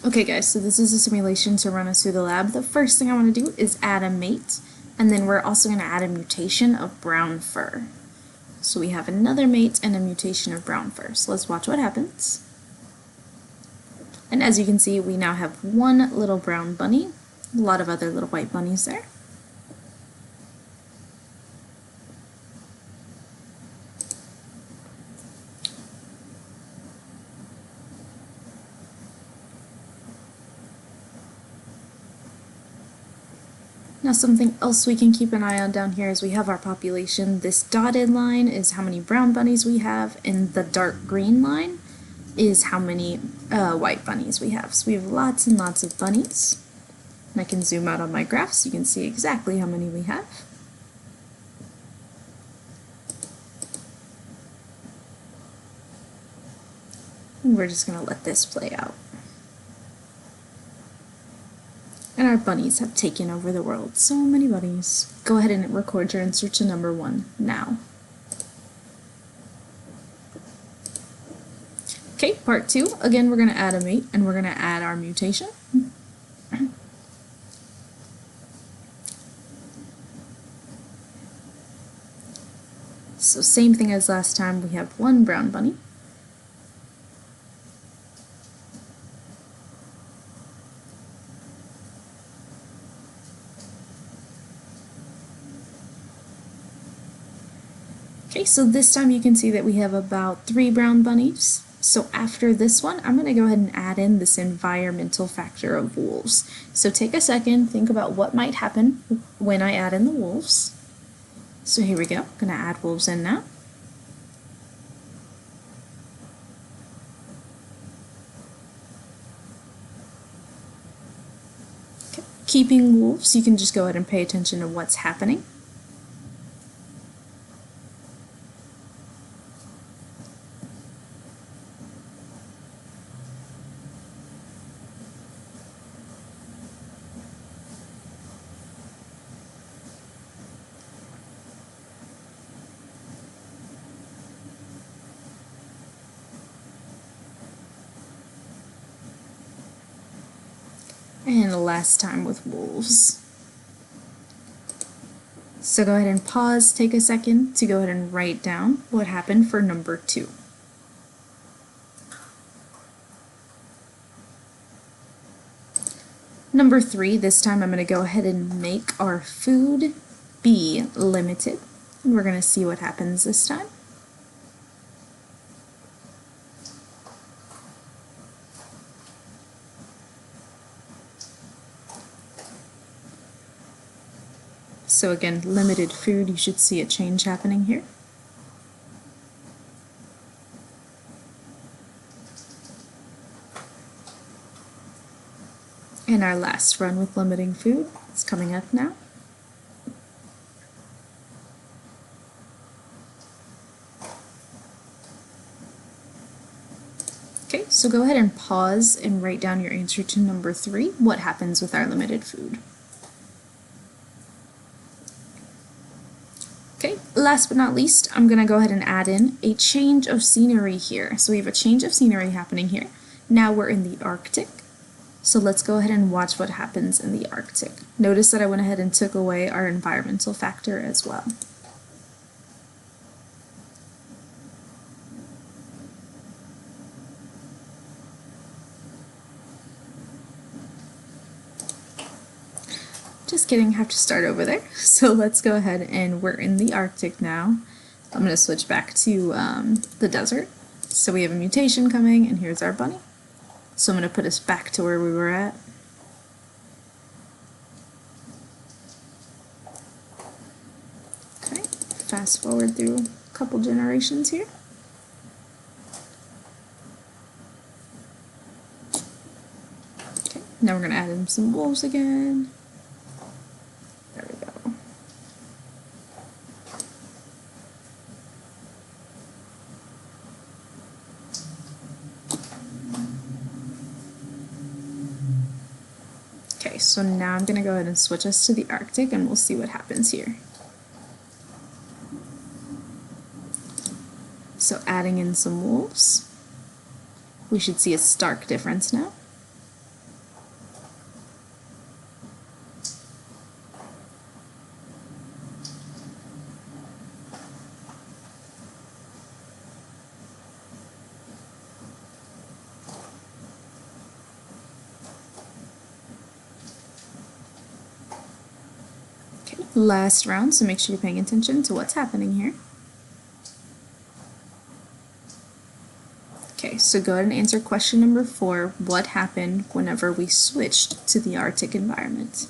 Okay guys, so this is a simulation to run us through the lab. The first thing I want to do is add a mate, and then we're also going to add a mutation of brown fur. So we have another mate and a mutation of brown fur. So let's watch what happens. And as you can see, we now have one little brown bunny, a lot of other little white bunnies there. Now something else we can keep an eye on down here is we have our population. This dotted line is how many brown bunnies we have, and the dark green line is how many white bunnies we have. So we have lots and lots of bunnies. And I can zoom out on my graph so you can see exactly how many we have. And we're just going to let this play out. And our bunnies have taken over the world. So many bunnies. Go ahead and record your insert to number 1 now. Okay, part 2. Again, we're going to add a mate, and we're going to add our mutation. So same thing as last time, we have one brown bunny. Okay, so this time you can see that we have about 3 brown bunnies. So after this one, I'm going to go ahead and add in this environmental factor of wolves. So take a second, think about what might happen when I add in the wolves. So here we go, I'm going to add wolves in now. Okay. Keeping wolves, you can just go ahead and pay attention to what's happening. And the last time with wolves. So go ahead and pause, take a second to go ahead and write down what happened for number 2. Number 3, this time I'm going to go ahead and make our food be limited. And we're going to see what happens this time. So again, limited food, you should see a change happening here. And our last run with limiting food is coming up now. Okay, so go ahead and pause and write down your answer to number 3, what happens with our limited food. Okay, last but not least, I'm going to go ahead and add in a change of scenery here. So we have a change of scenery happening here. Now we're in the Arctic. So let's go ahead and watch what happens in the Arctic. Notice that I went ahead and took away our environmental factor as well. Just kidding, have to start over there. So let's go ahead and we're in the Arctic now. I'm going to switch back to the desert. So we have a mutation coming, and here's our bunny. So I'm going to put us back to where we were at. Okay, fast forward through a couple generations here. Okay, now we're going to add in some wolves again. There we go. Okay, so now I'm going to go ahead and switch us to the Arctic, and we'll see what happens here. So adding in some wolves, we should see a stark difference now. Last round, so make sure you're paying attention to what's happening here. Okay, so go ahead and answer question number 4. What happened whenever we switched to the Arctic environment?